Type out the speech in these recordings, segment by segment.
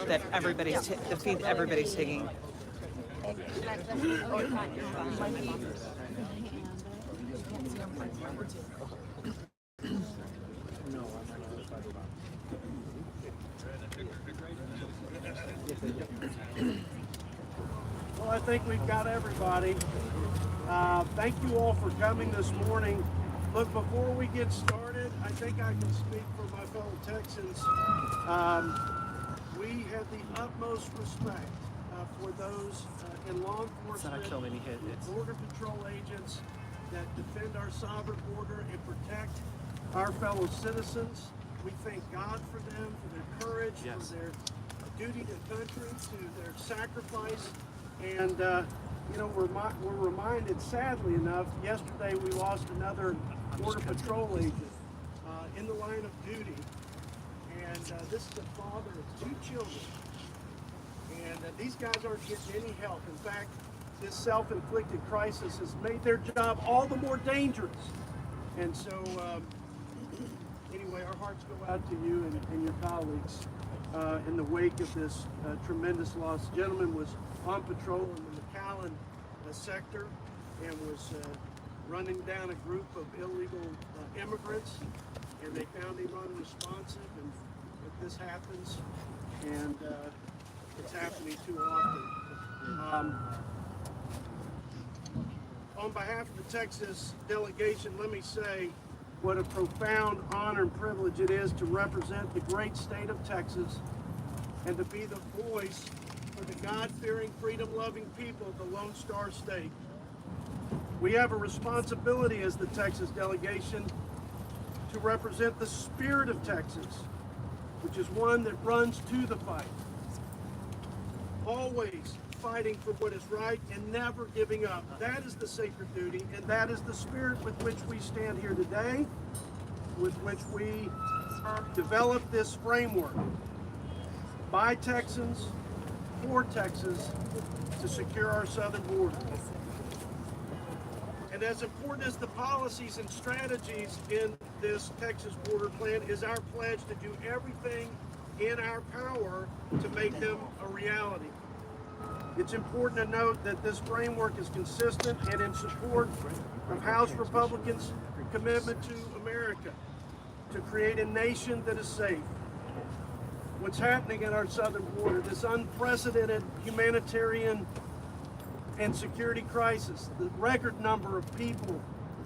that the fee that everybody's taking. Well, I think we've got everybody. Thank you all for coming this morning. Look, before we get started, I think I can speak for my fellow Texans. We have the utmost respect for those in law enforcement, border patrol agents that defend our sovereign border and protect our fellow citizens. We thank God for them, for their courage, for their duty to country, to their sacrifice. And you know, we're reminded, sadly enough, yesterday we lost another border patrol agent in the line of duty. And this is a father of 2 children. And these guys aren't getting any help. In fact, this self-inflicted crisis has made their job all the more dangerous. And so, anyway, our hearts go out to you and your colleagues in the wake of this tremendous loss. The gentleman was on patrol in the McAllen sector and was running down a group of illegal immigrants, and they found him unresponsive, and this happens, and it's happening too often. On behalf of the Texas delegation, let me say what a profound honor and privilege it is to represent the great state of Texas and to be the voice for the God-fearing, freedom-loving people of the Lone Star State. We have a responsibility as the Texas delegation to represent the spirit of Texas, which is one that runs to the fight, always fighting for what is right and never giving up. That is the sacred duty, and that is the spirit with which we stand here today, with which we develop this framework by Texans, for Texas, to secure our southern border. And as important as the policies and strategies in this Texas border plan is our pledge to do everything in our power to make them a reality. It's important to note that this framework is consistent and in support of House Republicans' commitment to America, to create a nation that is safe. What's happening at our southern border, this unprecedented humanitarian and security crisis, the record number of people,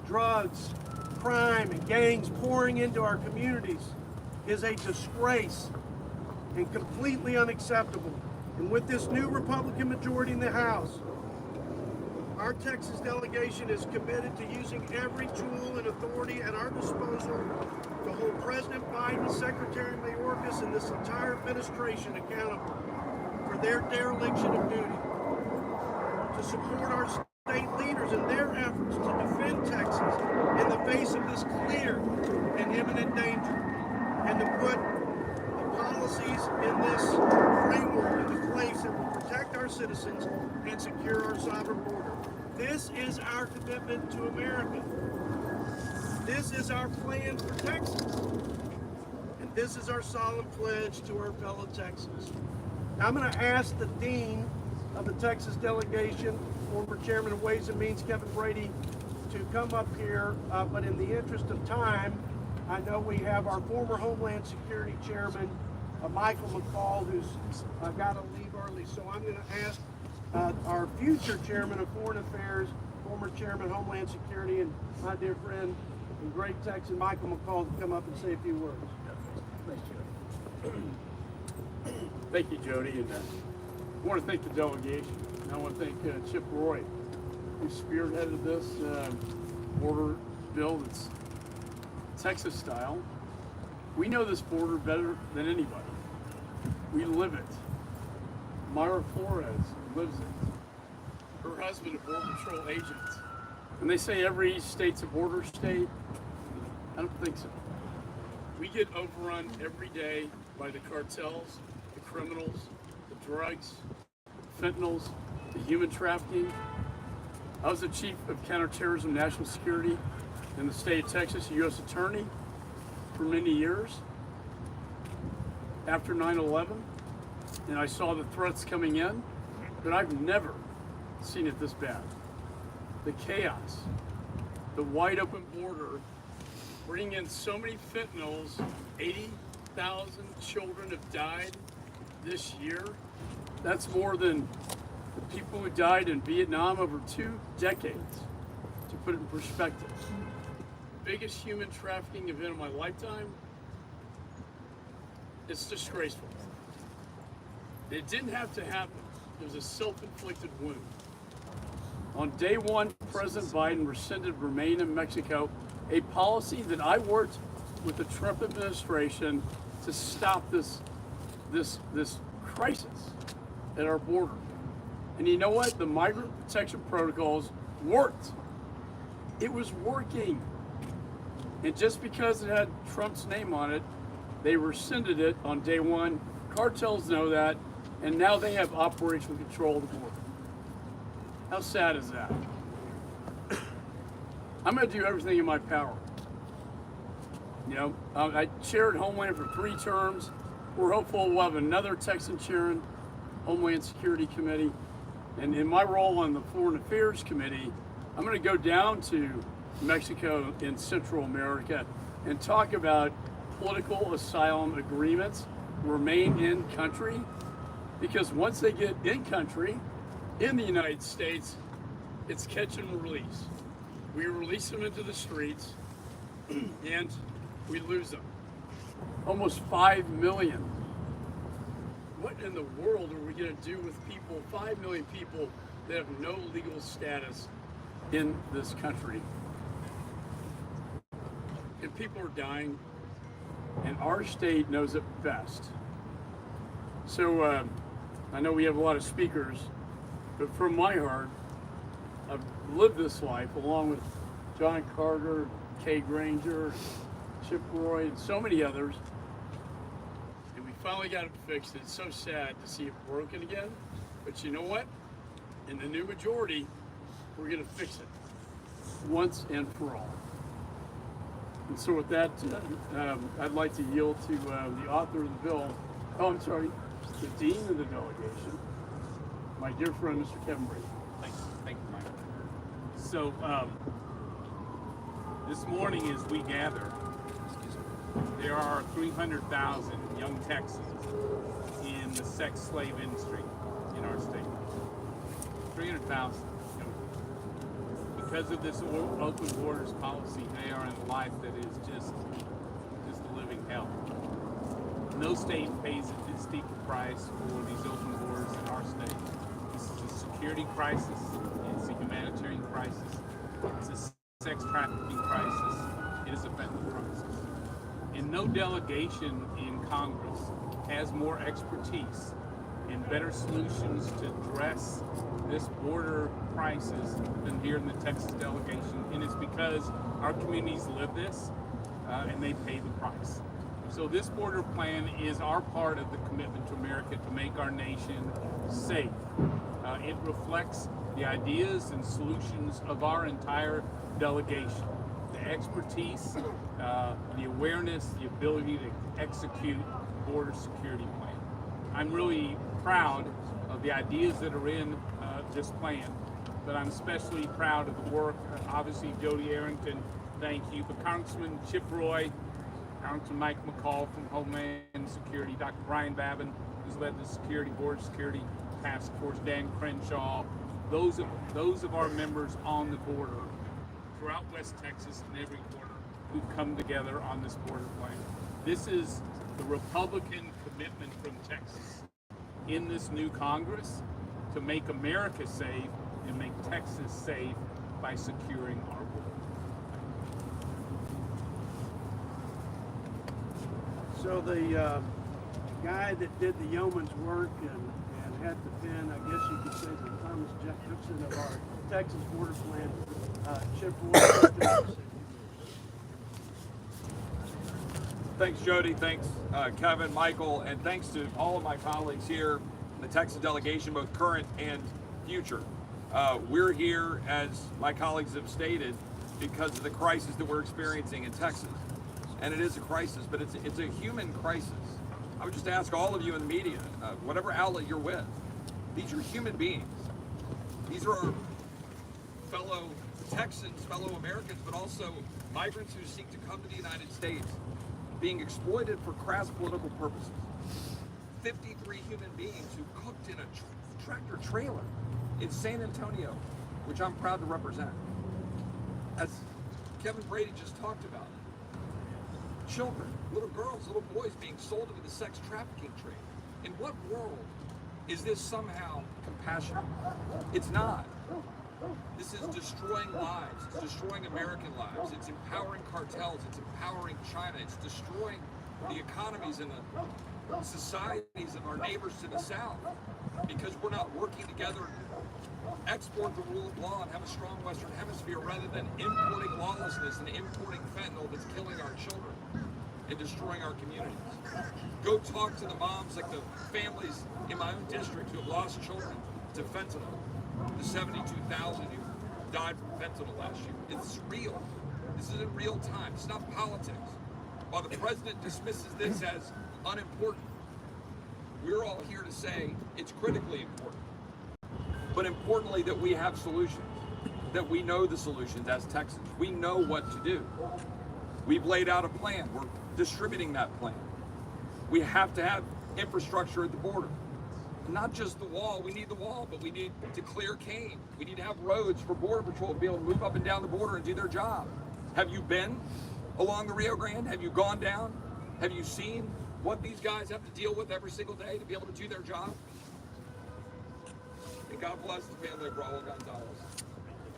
drugs, crime, and gangs pouring into our communities is a disgrace and completely unacceptable. And with this new Republican majority in the House, our Texas delegation is committed to using every tool and authority at our disposal to hold President Biden, Secretary Mayorkas, and this entire administration accountable for their dereliction of duty, to support our state leaders in their efforts to defend Texas in the face of this clear and imminent danger, and to put the policies in this framework into place that will protect our citizens and secure our sovereign border. This is our commitment to America. This is our plan for Texas. And this is our solemn pledge to our fellow Texans. Now I'm going to ask the Dean of the Texas delegation, former Chairman of Ways and Means, Kevin Brady, to come up here, but in the interest of time, I know we have our former Homeland Security Chairman, Michael McCall, who's got to leave early. So I'm going to ask our future Chairman of Foreign Affairs, former Chairman Homeland Security, and my dear friend and great Texan, Michael McCall, to come up and say a few words. Thank you, Jody. And I want to thank the delegation. And I want to thank Chip Roy, who spearheaded this border bill that's Texas style. We know this border better than anybody. We live it. Myra Flores lives it. Her husband, a Border Patrol agent. And they say every state's a border state. I don't think so. We get overrun every day by the cartels, the criminals, the drugs, fentanyls, the human trafficking. I was the Chief of Counterterrorism National Security in the state of Texas, a U.S. Attorney for many years. After 9/11, and I saw the threats coming in, but I've never seen it this bad. The chaos, the wide open border, bringing in so many fentanyls. 80,000 children have died this year. That's more than the people who died in Vietnam over 2 decades, to put it in perspective. Biggest human trafficking event of my lifetime. It's disgraceful. It didn't have to happen. It was a self-inflicted wound. On day one, President Biden rescinded Remain in Mexico, a policy that I worked with the Trump administration to stop this crisis at our border. And you know what? The migrant protection protocols worked. It was working. And just because it had Trump's name on it, they rescinded it on day one. Cartels know that, and now they have operational control of the border. How sad is that? I'm going to do everything in my power. You know, I chaired Homeland for 3 terms. We're hopeful we'll have another Texan chairing Homeland Security Committee. And in my role on the Foreign Affairs Committee, I'm going to go down to Mexico and Central America and talk about political asylum agreements, remain in country, because once they get in country, in the United States, it's catch and release. We release them into the streets and we lose them. Almost 5 million. What in the world are we going to do with people, 5 million people that have no legal status in this country? And people are dying, and our state knows it best. So I know we have a lot of speakers, but from my heart, I've lived this life along with John Carter, Kay Granger, Chip Roy, and so many others. And we finally got it fixed. It's so sad to see it broken again. But you know what? In the new majority, we're going to fix it once and for all. And so with that, I'd like to yield to the author of the bill. Oh, I'm sorry, the dean of the delegation, my dear friend, Mr. Kevin Brady. Thank you, Mike. So this morning as we gather, there are 300,000 young Texans in the sex slave industry in our state. 300,000. Because of this open borders policy, they are in a life that is just a living hell. No state pays a steep price for these open borders in our state. This is a security crisis. It's a humanitarian crisis. It's a sex trafficking crisis. It is a fentanyl crisis. And no delegation in Congress has more expertise and better solutions to address this border crisis than here in the Texas delegation. And it's because our communities live this and they pay the price. So this border plan is our part of the commitment to America to make our nation safe. It reflects the ideas and solutions of our entire delegation. The expertise, the awareness, the ability to execute border security plan. I'm really proud of the ideas that are in this plan, but I'm especially proud of the work, obviously Jodey Arrington, thank you, but Congressman Chip Roy, Congressman Mike McCall from Homeland Security, Dr. Brian Babin, who's led the Border Security Task Force, Dan Crenshaw, those of our members on the border throughout West Texas and every border who've come together on this border plan. This is the Republican commitment from Texas in this new Congress to make America safe and make Texas safe by securing our border. So the guy that did the yeoman's work and had the pen, I guess you could say the Thomas Jefferson of our Texas border plan, Chip Roy. Thanks, Jody. Thanks, Kevin, Michael, and thanks to all of my colleagues here in the Texas delegation, both current and future. We're here, as my colleagues have stated, because of the crisis that we're experiencing in Texas. And it is a crisis, but it's a human crisis. I would just ask all of you in the media, whatever outlet you're with, these are human beings. These are our fellow Texans, fellow Americans, but also migrants who seek to come to the United States, being exploited for crass political purposes. 53 human beings who cooked in a tractor trailer in San Antonio, which I'm proud to represent. As Kevin Brady just talked about, children, little girls, little boys being sold into the sex trafficking trade. In what world is this somehow compassionate? It's not. This is destroying lives. It's destroying American lives. It's empowering cartels. It's empowering China. It's destroying the economies and the societies of our neighbors to the south because we're not working together to export the rule of law and have a strong Western Hemisphere rather than importing lawlessness and importing fentanyl that's killing our children and destroying our communities. Go talk to the moms, like the families in my own district who have lost children to fentanyl. The 72,000 who died from fentanyl last year. It's real. This is in real time. It's not politics. While the president dismisses this as unimportant, we're all here to say it's critically important. But importantly, that we have solutions, that we know the solutions as Texans. We know what to do. We've laid out a plan. We're distributing that plan. We have to have infrastructure at the border. Not just the wall, we need the wall, but we need to clear cane. We need to have roads for Border Patrol to be able to move up and down the border and do their job. Have you been along the Rio Grande? Have you gone down? Have you seen what these guys have to deal with every single day to be able to do their job? And God bless the family of Raul Gonzalez.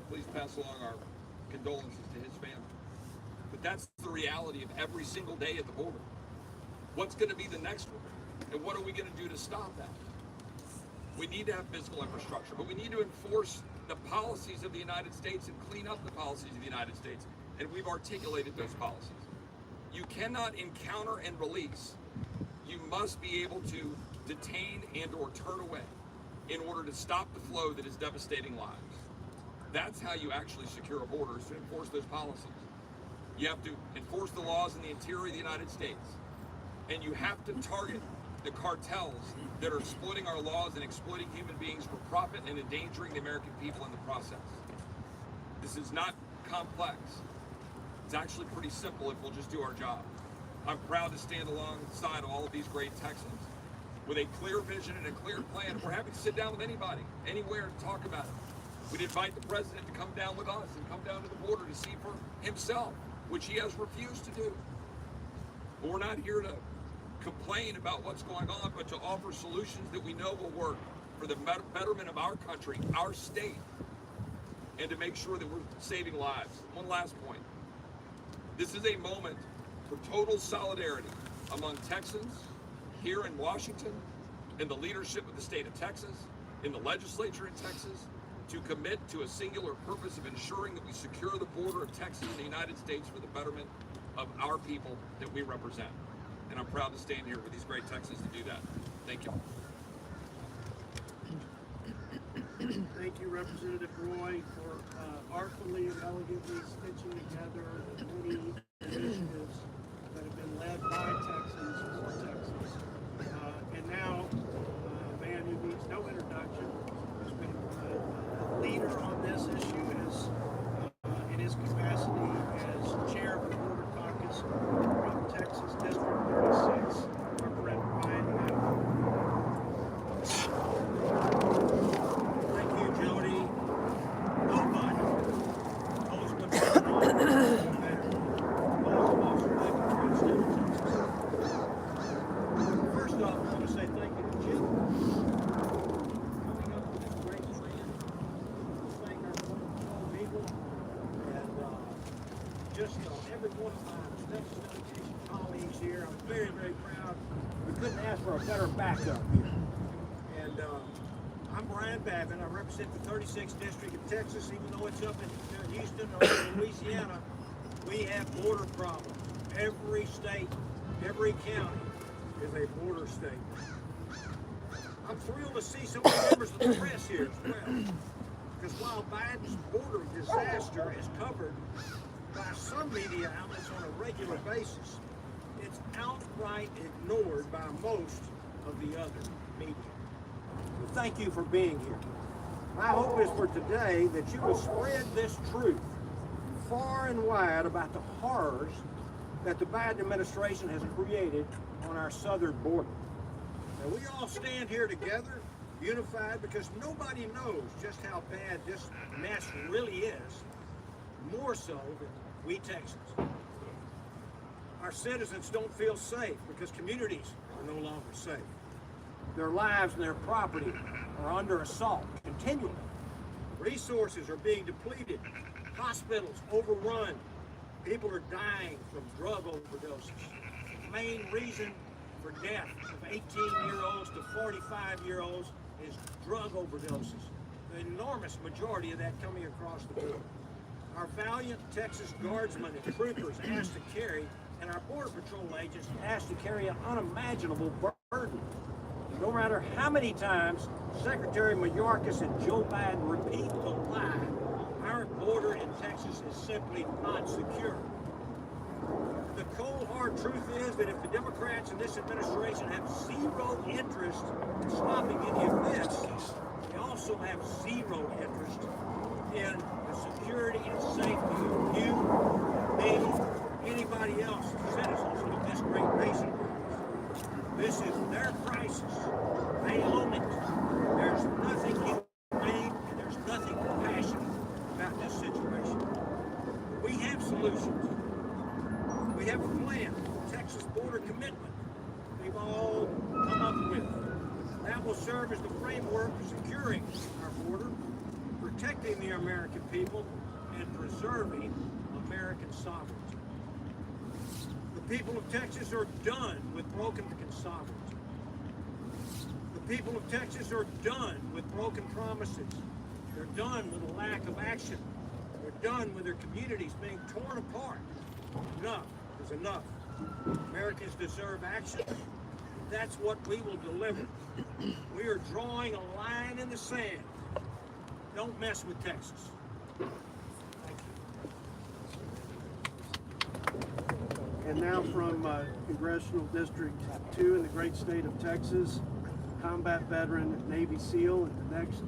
Please pass along our condolences to his family. But that's the reality of every single day at the border. What's going to be the next one? And what are we going to do to stop that? We need to have physical infrastructure, but we need to enforce the policies of the United States and clean up the policies of the United States. And we've articulated those policies. You cannot encounter and release. You must be able to detain and or turn away in order to stop the flow that is devastating lives. That's how you actually secure a border, is to enforce those policies. You have to enforce the laws in the interior of the United States. And you have to target the cartels that are exploiting our laws and exploiting human beings for profit and endangering the American people in the process. This is not complex. It's actually pretty simple if we'll just do our job. I'm proud to stand alongside all of these great Texans with a clear vision and a clear plan. We're happy to sit down with anybody, anywhere, to talk about it. We'd invite the president to come down with us and come down to the border to see for himself, which he has refused to do. But we're not here to complain about what's going on, but to offer solutions that we know will work for the betterment of our country, our state, and to make sure that we're saving lives. One last point. This is a moment for total solidarity among Texans here in Washington, in the leadership of the state of Texas, in the legislature in Texas, to commit to a singular purpose of ensuring that we secure the border of Texas and the United States for the betterment of our people that we represent. And I'm proud to stand here with these great Texans to do that. Thank you. Thank you, Representative Roy, for artfully and elegantly stitching together the many initiatives that have been led by Texans for Texas. And now, a man who needs no introduction, who's been a leader on this issue in his capacity as chair of the Border Caucus from Texas District 36, Representative Ryan Adams. Thank you, Jody. Nobody knows what's going on better. Those of us who live in the great state of Texas. First off, I want to say thank you to Jim coming up with this great plan. Thank our wonderful people and just every one of my Texas delegation colleagues here. I'm very, very proud. We couldn't ask for a better backup here. And I'm Brian Babin. I represent the 36th District of Texas, even though it's up in Houston or in Louisiana. We have border problems. Every state, every county is a border state. I'm thrilled to see so many members of the press here as well. Because while Biden's border disaster is covered by some media outlets on a regular basis, it's outright ignored by most of the other media. So thank you for being here. My hope is for today that you will spread this truth far and wide about the horrors that the Biden administration has created on our southern border. And we all stand here together, unified, because nobody knows just how bad this mess really is, more so than we Texans. Our citizens don't feel safe because communities are no longer safe. Their lives and their property are under assault continually. Resources are being depleted. Hospitals overrun. People are dying from drug overdoses. The main reason for death of 18-year-olds to 45-year-olds is drug overdoses. The enormous majority of that coming across the border. Our valiant Texas guardsmen and troopers asked to carry, and our Border Patrol agents asked to carry an unimaginable burden. No matter how many times Secretary Mayorkas and Joe Biden repeat the lie, our border in Texas is simply not secure. The cold hard truth is that if the Democrats in this administration have zero interest in stopping any of this, they also have zero interest in the security and safety of you, me, anybody else, citizens of this great nation. This is their crisis. They own it. There's nothing humane and there's nothing compassionate about this situation. We have solutions. We have a plan, Texas border commitment we've all come up with. That will serve as the framework for securing our border, protecting the American people, and preserving American sovereignty. The people of Texas are done with broken sovereignty. The people of Texas are done with broken promises. They're done with a lack of action. They're done with their communities being torn apart. Enough is enough. Americans deserve action. That's what we will deliver. We are drawing a line in the sand. Don't mess with Texas. And now from Congressional District 2 in the great state of Texas, combat veteran, Navy SEAL, and the next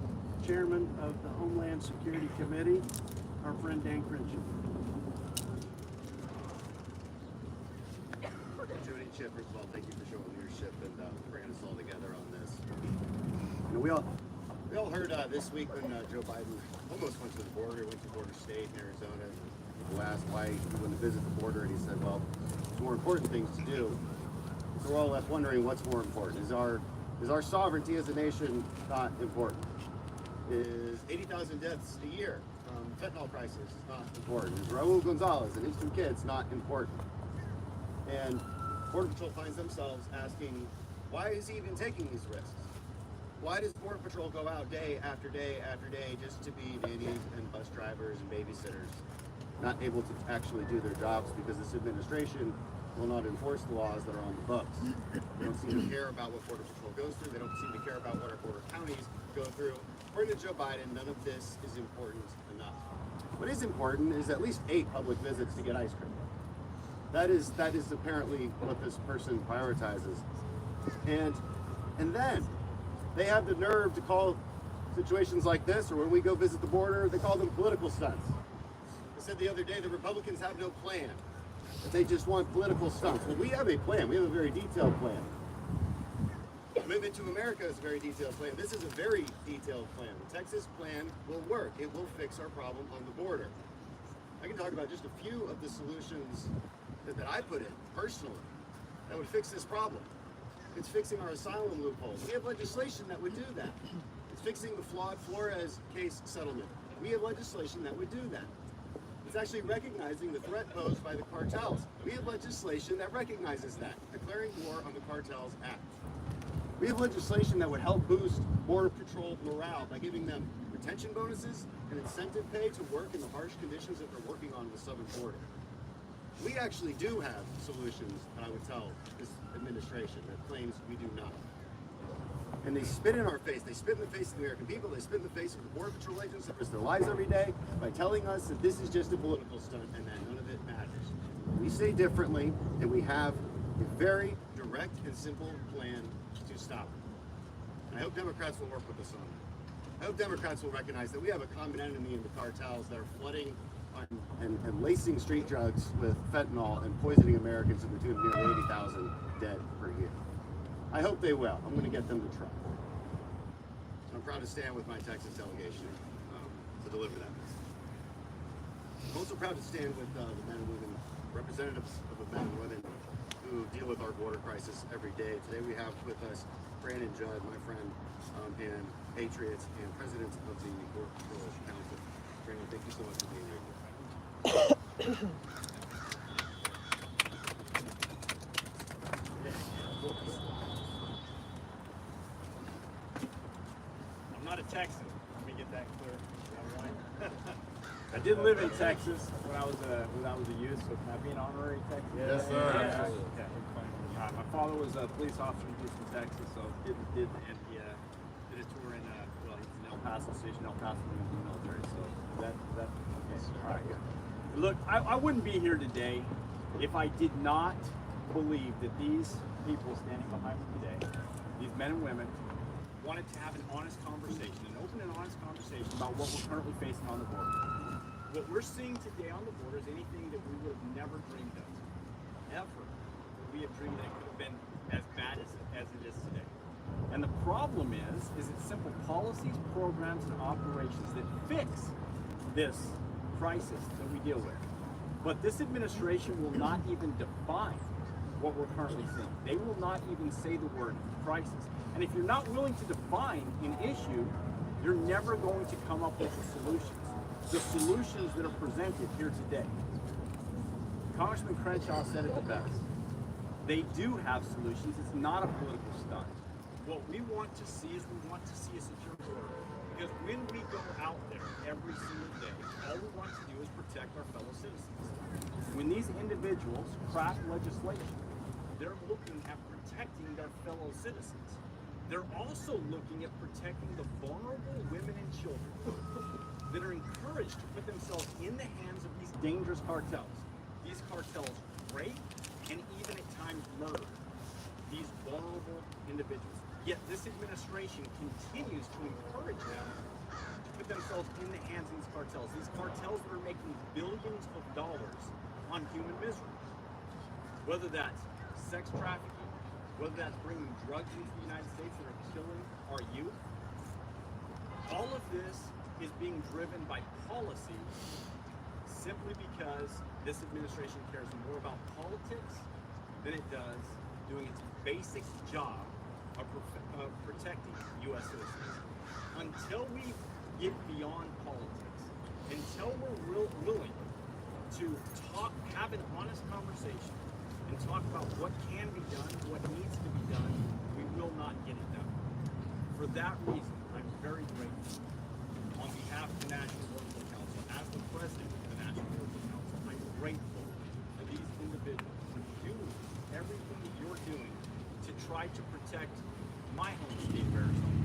chairman of the Homeland Security Committee, our friend Dan Crenshaw. Jodey and Chip, first of all, thank you for showing leadership and bringing us all together on this. You know, we all heard this week when Joe Biden almost went to the border, went to border state in Arizona. People asked why he wouldn't visit the border, and he said, well, there's more important things to do. So we're all left wondering what's more important. Is our sovereignty as a nation not important? Is 80,000 deaths a year from fentanyl crisis not important? Is Raul Gonzalez and his 2 kids not important? And Border Patrol finds themselves asking, why is he even taking these risks? Why does Border Patrol go out day after day after day just to be nannies and bus drivers and babysitters, not able to actually do their jobs because this administration will not enforce the laws that are on the books? They don't seem to care about what Border Patrol goes through. They don't seem to care about what our border counties go through. According to Joe Biden, none of this is important enough. What is important is at least 8 public visits to get ice cream. That is apparently what this person prioritizes. And then they have the nerve to call situations like this, or when we go visit the border, they call them political stunts. They said the other day the Republicans have no plan, that they just want political stunts. Well, we have a plan. We have a very detailed plan. Commitment to America is a very detailed plan. This is a very detailed plan. The Texas plan will work. It will fix our problem on the border. I can talk about just a few of the solutions that I put in personally that would fix this problem. It's fixing our asylum loopholes. We have legislation that would do that. It's fixing the flawed Flores case settlement. We have legislation that would do that. It's actually recognizing the threat posed by the cartels. We have legislation that recognizes that, declaring war on the Cartels Act. We have legislation that would help boost Border Patrol morale by giving them retention bonuses and incentive pay to work in the harsh conditions that they're working on the southern border. We actually do have solutions, and I would tell this administration that claims we do not. And they spit in our face. They spit in the face of the American people. They spit in the face of the Border Patrol agents that risk their lives every day by telling us that this is just a political stunt and that none of it matters. We say differently, and we have a very direct and simple plan to stop it. And I hope Democrats will work with us on that. I hope Democrats will recognize that we have a common enemy in the cartels that are flooding and lacing street drugs with fentanyl and poisoning Americans to the tune of nearly 80,000 dead per year. I hope they will. I'm going to get them to try. I'm proud to stand with my Texas delegation to deliver that message. I'm also proud to stand with the men and women, representatives of the men and women who deal with our border crisis every day. Today we have with us Brandon Judd, my friend, and patriots and presidents of the Border Patrol Council. Brandon, thank you so much for being here. I'm not a Texan. Let me get that clear. Is that right? I did live in Texas when I was a youth, so can I be an honorary Texan? Yes, sir. Yeah. Okay. My father was a police officer in Houston, Texas, so did a tour in well, he's in El Paso, stationed in El Paso when he was in the military. So that okay. All right, good. Look, I wouldn't be here today if I did not believe that these people standing behind me today, these men and women, wanted to have an honest conversation, an open and honest conversation about what we're currently facing on the border. What we're seeing today on the border is anything that we would have never dreamed of, ever. We have dreamed that it could have been as bad as it is today. And the problem is it's simple policies, programs, and operations that fix this crisis that we deal with. But this administration will not even define what we're currently seeing. They will not even say the word crisis. And if you're not willing to define an issue, you're never going to come up with the solutions. The solutions that are presented here today. Congressman Crenshaw said it the best. They do have solutions. It's not a political stunt. What we want to see is we want to see a secure border. Because when we go out there every single day, all we want to do is protect our fellow citizens. When these individuals craft legislation, they're looking at protecting their fellow citizens. They're also looking at protecting the vulnerable women and children that are encouraged to put themselves in the hands of these dangerous cartels. These cartels rape and even at times murder these vulnerable individuals. Yet this administration continues to encourage them to put themselves in the hands of these cartels that are making billions of dollars on human misery. Whether that's sex trafficking, whether that's bringing drugs into the United States that are killing our youth. All of this is being driven by policy simply because this administration cares more about politics than it does doing its basic job of protecting U.S. citizens. Until we get beyond politics, until we're willing to have an honest conversation and talk about what can be done, what needs to be done, we will not get it done. For that reason, I'm very grateful. On behalf of the National Border Council, as the president of the National Border Council, I'm grateful for these individuals who do everything that you're doing to try to protect my home state of Arizona,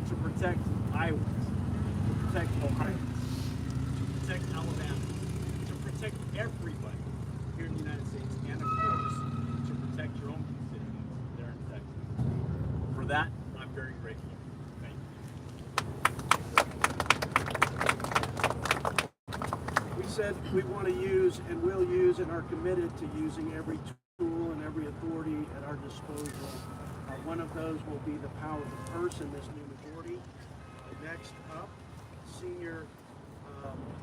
to protect Iowans, to protect Ohioans, to protect Alabama, to protect everybody here in the United States, and of course, to protect your own constituents there in Texas. For that, I'm very grateful. Thank you. We said we want to use and will use and are committed to using every tool and every authority at our disposal. One of those will be the power of the purse in this new majority. Next up, senior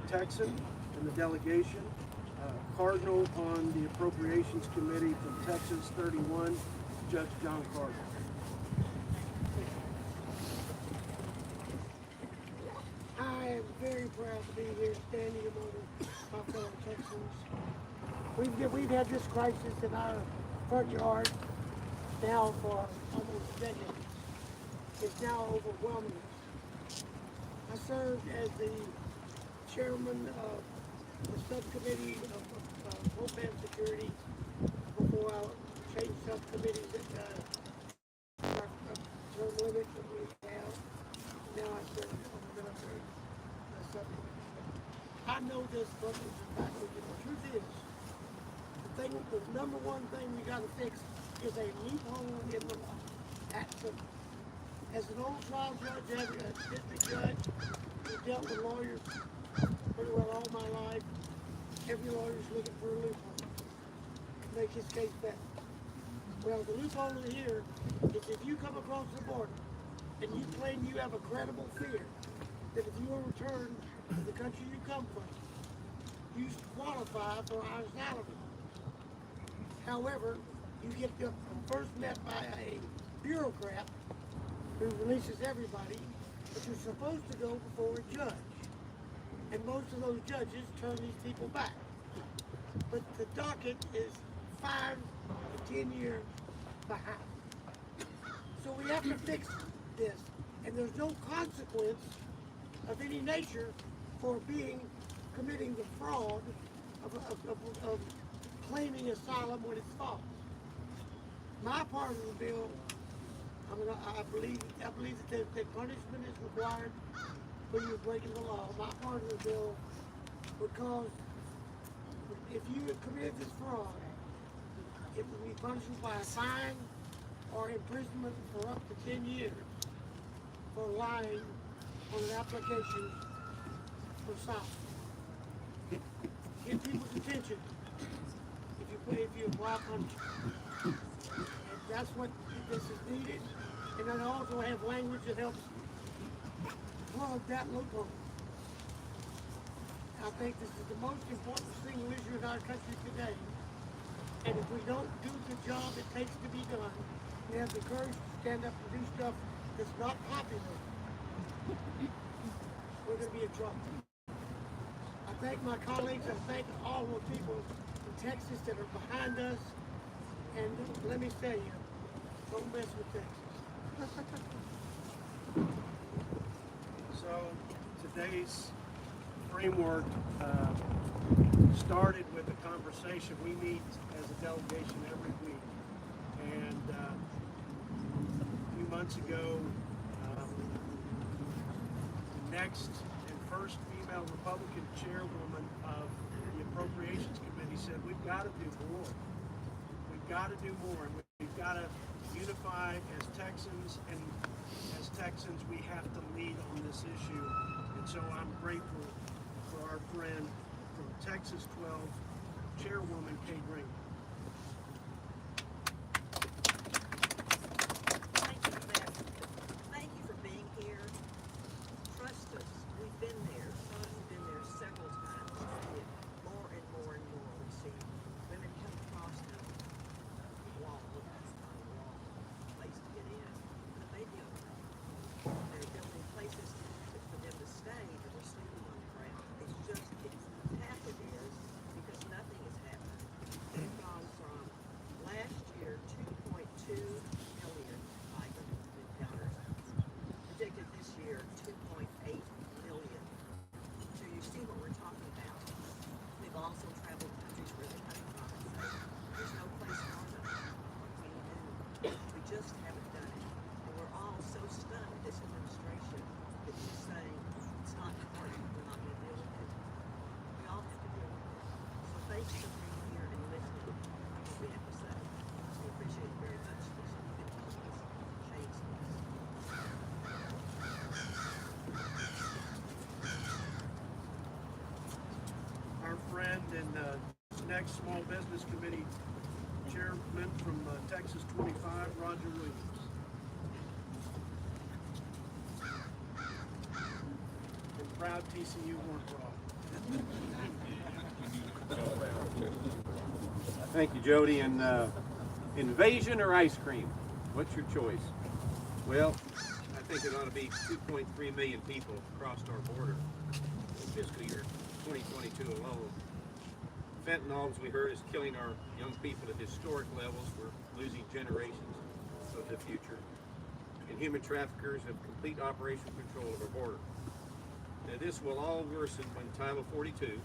Texan in the delegation, Cardinal on the Appropriations Committee from Texas 31, Judge John Cardinal. I am very proud to be here standing among my fellow Texans. We've had this crisis in our front yard now for almost a decade. It's now overwhelming us. I served as the chairman of the subcommittee of Homeland Security before I changed subcommittees at our term limit that we have. Now I serve on the military subcommittee. I know this front and backwards, and the truth is, the the number one thing we gotta fix is a loophole in the law. That's simple. As an old trial judge, as a district judge, I've dealt with lawyers pretty well all my life. Every lawyer's looking for a loophole to make his case better. Well, the loophole here is if you come across the border and you claim you have a credible fear that if you are returned to the country you come from, you qualify for our asylum. However, you get first met by a bureaucrat who releases everybody, but you're supposed to go before a judge. And most of those judges turn these people back. But the docket is 5 to 10 years behind. So we have to fix this. And there's no consequence of any nature for committing the fraud of claiming asylum when it's false. My part of the bill, I believe that punishment is required when you're breaking the law. My part of the bill would cause, if you had committed this fraud, it would be punishable by a fine or imprisonment for up to 10 years for lying on an application for asylum. Get people's attention if you apply punishment. And that's what this is needed. And then also have language that helps plug that loophole. I think this is the most important single issue in our country today. And if we don't do the job it takes to be done, we have the courage to stand up and do stuff that's not popular, we're going to be in trouble. I thank my colleagues, I thank all the people in Texas that are behind us. And let me tell you, don't mess with Texas. So today's framework started with a conversation. We meet as a delegation every week. And a few months ago, the next and first female Republican chairwoman of the Appropriations Committee said, we've got to do more. We've got to do more. And we've got to unify as Texans, and as Texans we have to lead on this issue. And so I'm grateful for our friend from Texas 12, Chairwoman Kate Ring. Thank you, Matt. Thank you for being here. Trust us, we've been there. Some of us have been there several times. We see it more and more and more. We see women come across the wall, that's not a wall, place to get in, but they do. They're building places for them to stay, but we're sleeping on the ground. It's half it is because nothing is happening. They've gone from last year 2.2 million migrant encounters, predicted this year 2.8 million. So you see what we're talking about. We've also traveled countries where they're coming from and say, there's no place for them. We just haven't done it. And we're all so stunned with this administration that is saying it's not important, we're not going to deal with it. We all have to deal with it. So thank you for being here and listening to what we have to say. We appreciate it very much. You've been helping us change things. Our friend and next Small Business Committee Chairman from Texas 25, Roger Williams. And proud TCU Horn Frog. Thank you, Jody. And invasion or ice cream? What's your choice? Well, I think it ought to be 2.3 million people crossed our border in fiscal year 2022 alone. Fentanyl, as we heard, is killing our young people at historic levels. We're losing generations of the future. And human traffickers have complete operational control of our border. Now, this will all worsen when Title 42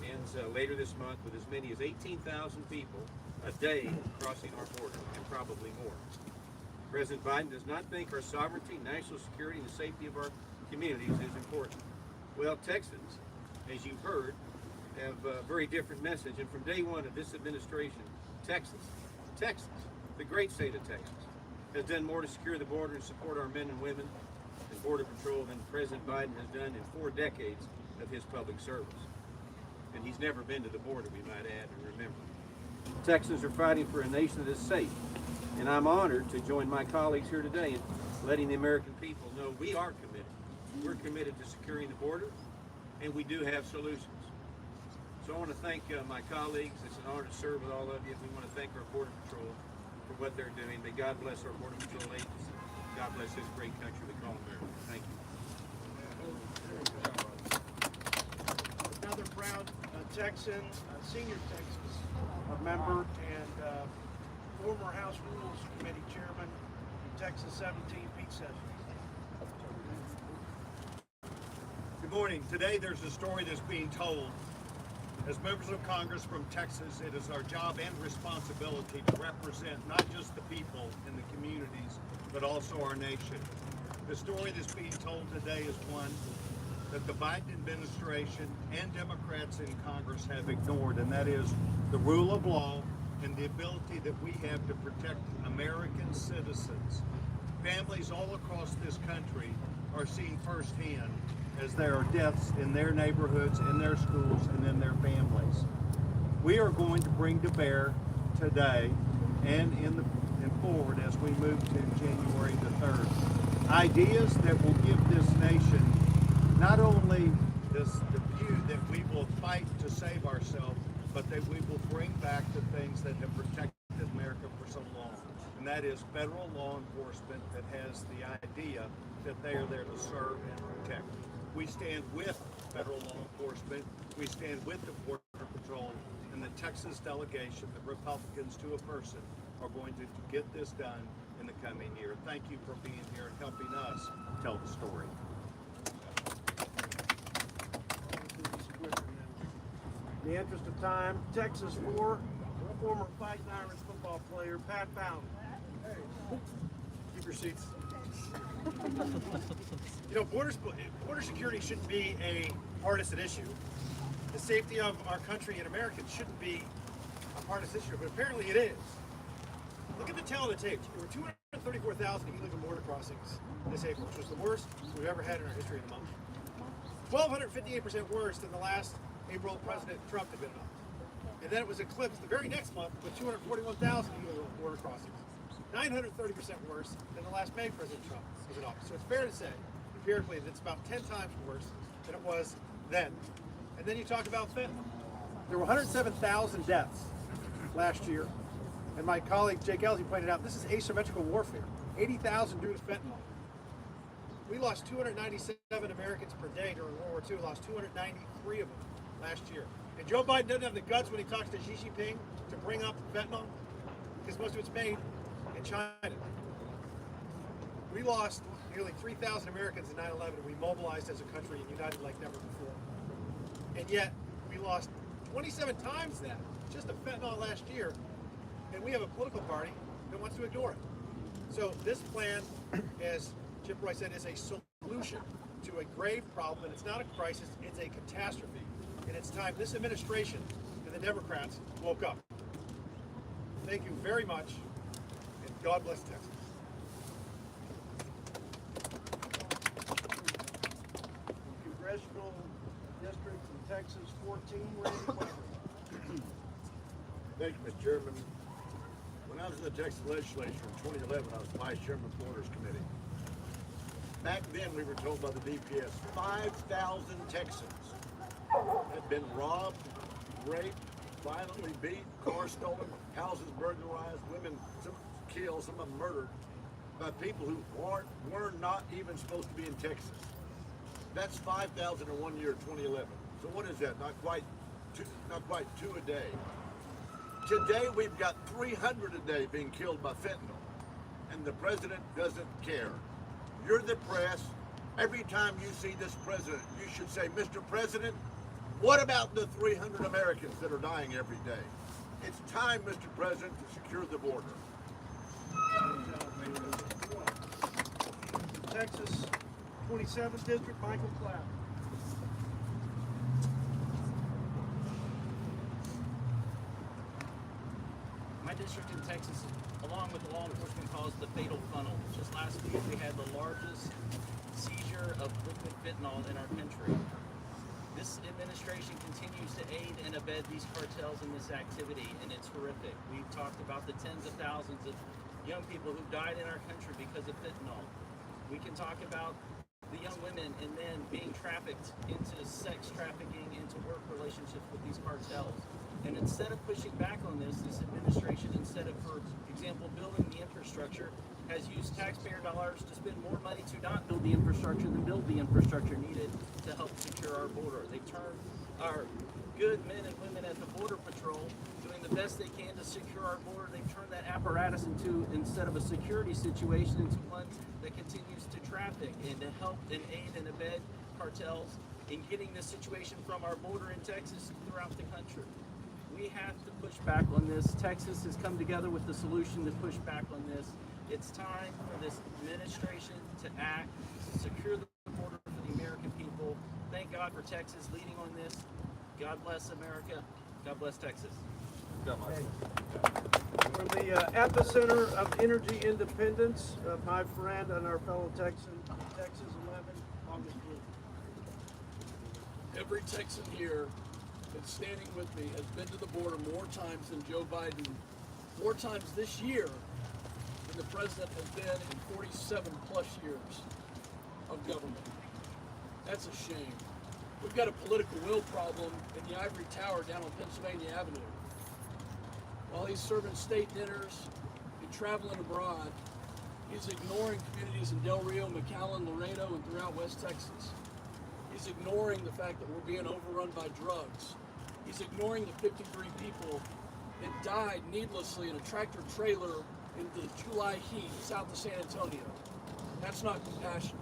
ends later this month, with as many as 18,000 people a day crossing our border, and probably more. President Biden does not think our sovereignty, national security, and the safety of our communities is important. Well, Texans, as you've heard, have a very different message. And from day one of this administration, Texas, the great state of Texas, has done more to secure the border and support our men and women and Border Patrol than President Biden has done in 4 decades of his public service. And he's never been to the border, we might add and remember. Texans are fighting for a nation that is safe. And I'm honored to join my colleagues here today in letting the American people know we are committed. We're committed to securing the border, and we do have solutions. So I want to thank my colleagues. It's an honor to serve with all of you. We want to thank our Border Patrol for what they're doing. May God bless our Border Patrol agents. God bless this great country we call America. Thank you. Another proud Texan, senior Texas, a member and former House Rules Committee Chairman, Texas 17, Pete Sessions. Good morning. Today there's a story that's being told. As members of Congress from Texas, it is our job and responsibility to represent not just the people in the communities, but also our nation. The story that's being told today is one that the Biden administration and Democrats in Congress have ignored, and that is the rule of law and the ability that we have to protect American citizens. Families all across this country are seeing firsthand as there are deaths in their neighborhoods, in their schools, and in their families. We are going to bring to bear today and forward as we move to January the 3rd, ideas that will give this nation not only the view that we will fight to save ourselves, but that we will bring back the things that have protected America for so long. And that is federal law enforcement that has the idea that they are there to serve and protect. We stand with federal law enforcement, we stand with the Border Patrol, and the Texas delegation, the Republicans to a person, are going to get this done in the coming year. Thank you for being here and helping us tell the story. In the interest of time, Texas 4, former Fighting Irish football player, Pat Bowden. Keep your seats. You know, border security shouldn't be a partisan issue. The safety of our country and Americans shouldn't be a partisan issue, but apparently it is. Look at the tail of the tape. There were 234,000 illegal border crossings this April, which was the worst we've ever had in our history in a month. 1,258% worse than the last April President Trump had been up. And then it was eclipsed the very next month with 241,000 illegal border crossings. 930% worse than the last May President Trump was in office. So it's fair to say, empirically, that it's about 10 times worse than it was then. And then you talk about fentanyl. There were 107,000 deaths last year. And my colleague Jake Elsie pointed out, this is asymmetrical warfare. 80,000 due to fentanyl. We lost 297 Americans per day during World War II, lost 293 of them last year. And Joe Biden doesn't have the guts when he talks to Xi Jinping to bring up fentanyl, because most of it's made in China. We lost nearly 3,000 Americans in 9/11, and we mobilized as a country and united like never before. And yet, we lost 27 times that, just of fentanyl last year, and we have a political party that wants to ignore it. So this plan, as Chip Roy said, is a solution to a grave problem, and it's not a crisis, it's a catastrophe. And it's time this administration and the Democrats woke up. Thank you very much, and God bless Texas. Congressional District in Texas 14, Randy Quaver. Thank you, Mr. Chairman. When I was in the Texas legislature in 2011, I was Vice Chairman of the Borders Committee. Back then, we were told by the DPS 5,000 Texans had been robbed, raped, violently beat, cars stolen, houses burglarized, women killed, some of them murdered, by people who were not even supposed to be in Texas. That's 5,000 in 1 year, 2011. So what is that? Not quite two a day. Today we've got 300 a day being killed by fentanyl, and the president doesn't care. You're the press. Every time you see this president, you should say, Mr. President, what about the 300 Americans that are dying every day? It's time, Mr. President, to secure the border. Texas 27th District, Michael Clapp. fatal funnel. Just last week we had the largest seizure of liquid fentanyl in our country. This administration continues to aid and abet these cartels in this activity, and it's horrific. We've talked about the tens of thousands of young people who died in our country because of fentanyl. We can talk about the young women and men being trafficked into sex trafficking, into work relationships with these cartels. And instead of pushing back on this administration, instead of, for example, building the infrastructure, has used taxpayer dollars to spend more money to not build the infrastructure than build the infrastructure needed to help secure our border. They turn our good men and women at the Border Patrol doing the best they can to secure our border. They've turned that apparatus into, instead of a security situation, into one that continues to traffic and to help and aid and abet cartels in getting this situation from our border in Texas throughout the country. We have to push back on this. Texas has come together with the solution to push back on this. It's time for this administration to act, to secure the border for the American people. Thank God for Texas leading on this. God bless America. God bless Texas. From the epicenter of energy independence, my friend and our fellow Texan, Texas 11, August Blue. Every Texan here that's standing with me has been to the border more times than Joe Biden, more times this year than the president has been in 47 plus years of government. That's a shame. We've got a political will problem in the ivory tower down on Pennsylvania Avenue. While he's serving state dinners and traveling abroad, he's ignoring communities in Del Rio, McAllen, Laredo, and throughout West Texas. He's ignoring the fact that we're being overrun by drugs. He's ignoring the 53 people that died needlessly in a tractor trailer in the July heat south of San Antonio. That's not compassion.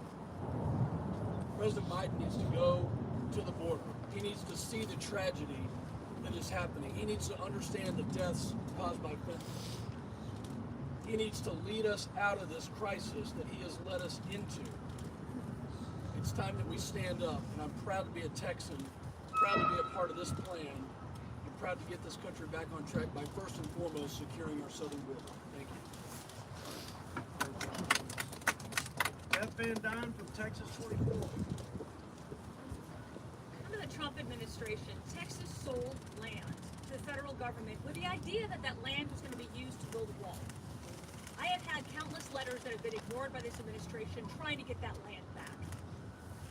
President Biden needs to go to the border. He needs to see the tragedy that is happening. He needs to understand the deaths caused by fentanyl. He needs to lead us out of this crisis that he has led us into. It's time that we stand up, and I'm proud to be a Texan, proud to be a part of this plan, and proud to get this country back on track by first and foremost securing our southern border. Thank you. Beth Van Dyne from Texas 24. Under the Trump administration, Texas sold land to the federal government with the idea that that land was going to be used to build a wall. I have had countless letters that have been ignored by this administration trying to get that land back.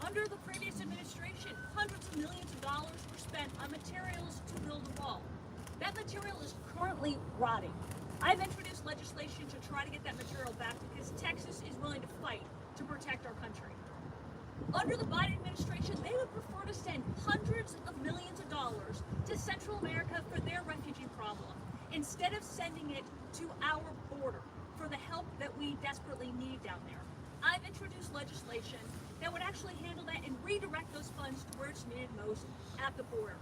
Under the previous administration, hundreds of millions of dollars were spent on materials to build a wall. That material is currently rotting. I've introduced legislation to try to get that material back because Texas is willing to fight to protect our country. Under the Biden administration, they would prefer to send hundreds of millions of dollars to Central America for their refugee problem, instead of sending it to our border for the help that we desperately need down there. I've introduced legislation that would actually handle that and redirect those funds to where it's needed most, at the border.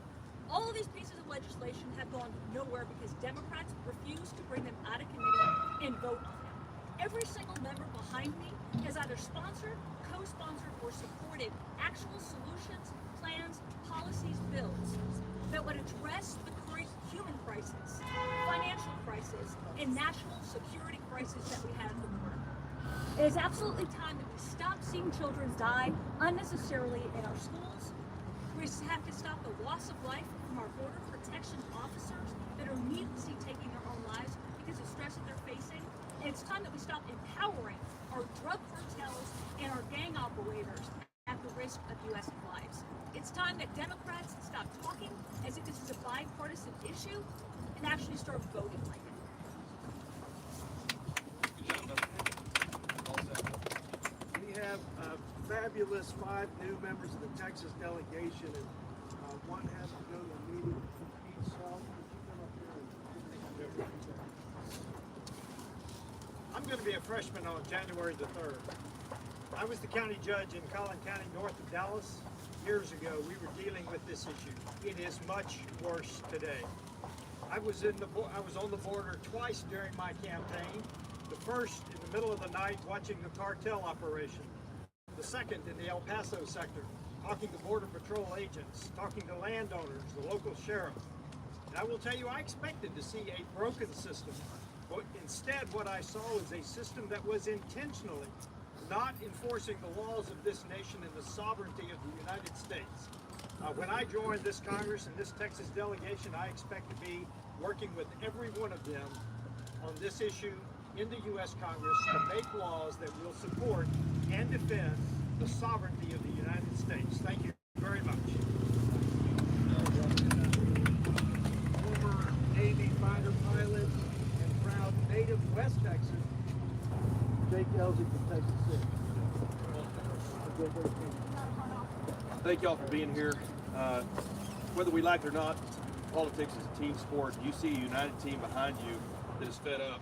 All of these pieces of legislation have gone nowhere because Democrats refuse to bring them out of committee and vote on them. Every single member behind me has either sponsored, co-sponsored, or supported actual solutions, plans, policies, bills that would address the current human crisis, financial crisis, and national security crisis that we have at the border. It is absolutely time that we stop seeing children die unnecessarily in our schools. We have to stop the loss of life from our border protection officers that are needlessly taking their own lives because of stress that they're facing. And it's time that we stop empowering our drug cartels and our gang operators at the risk of U.S. lives. It's time that Democrats stop talking as if this is a bipartisan issue and actually start voting like it. We have fabulous 5 new members of the Texas delegation, and one has to go to a meeting. Pete Salt, could you come up here and I'm going to be a freshman on January the 3rd. I was the county judge in Collin County, north of Dallas. Years ago, we were dealing with this issue. It is much worse today. I was on the border twice during my campaign. The first in the middle of the night watching the cartel operation. The second in the El Paso sector, talking to Border Patrol agents, talking to landowners, the local sheriff. And I will tell you, I expected to see a broken system But instead, what I saw was a system that was intentionally not enforcing the laws of this nation and the sovereignty of the United States. When I joined this Congress and this Texas delegation, I expect to be working with every one of them on this issue in the U.S. Congress to make laws that will support and defend the sovereignty of the United States. Thank you very much. Former Navy fighter pilot and proud native West Texan, Jake Elsey from Texas City. Thank y'all for being here. Whether we like it or not, politics is a team sport. You see a united team behind you that is fed up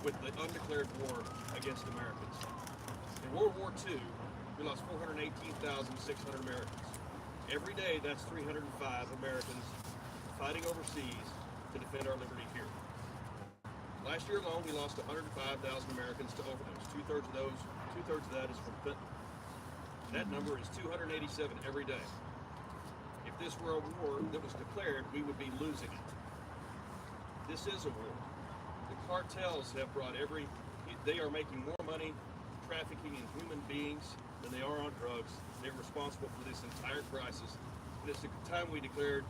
with the undeclared war against Americans. In World War II, we lost 418,600 Americans. Every day, that's 305 Americans fighting overseas to defend our liberty here. Last year alone, we lost 105,000 Americans to overdose. Two-thirds of that is from fentanyl. That number is 287 every day. If this were a war that was declared, we would be losing it. This is a war. The cartels have brought they are making more money trafficking in human beings than they are on drugs. They're responsible for this entire crisis. And it's the time we declared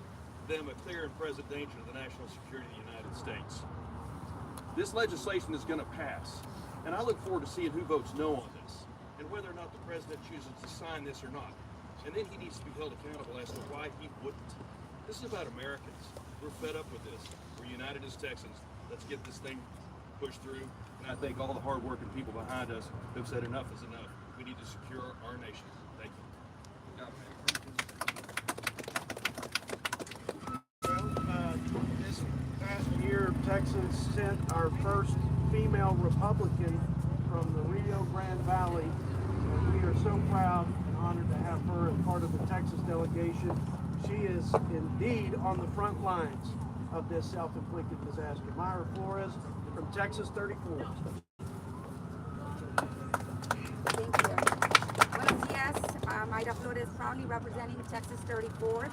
them a clear and present danger to the national security of the United States. This legislation is going to pass, and I look forward to seeing who votes no on this, and whether or not the president chooses to sign this or not. And then he needs to be held accountable as to why he wouldn't. This is about Americans. We're fed up with this. We're united as Texans. Let's get this thing pushed through. And I thank all the hard-working people behind us who've said enough is enough. We need to secure our nation. Thank you. This past year, Texas sent our first female Republican from the Rio Grande Valley, and we are so proud and honored to have her as part of the Texas delegation. She is indeed on the front lines of this self-inflicted disaster. Myra Flores from Texas 34. Thank you. Buenos dias. Mayra Flores, proudly representing Texas 34.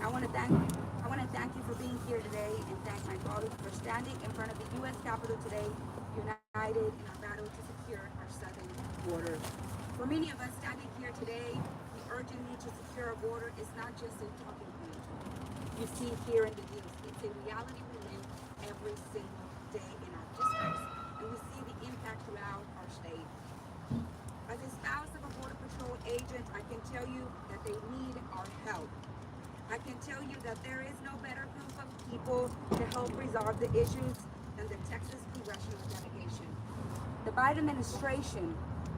I want to thank you for being here today, and thank my colleagues for standing in front of the U.S. Capitol today, united in our battle to secure our southern border. For many of us standing here today, the urgent need to secure our border is not just a talking point. You see here in the news, it's a reality we live every single day in our districts, and we see the impact throughout our state. As a spouse of a Border Patrol agent, I can tell you that they need our help. I can tell you that there is no better group of people to help resolve the issues than the Texas Congressional Delegation. The Biden administration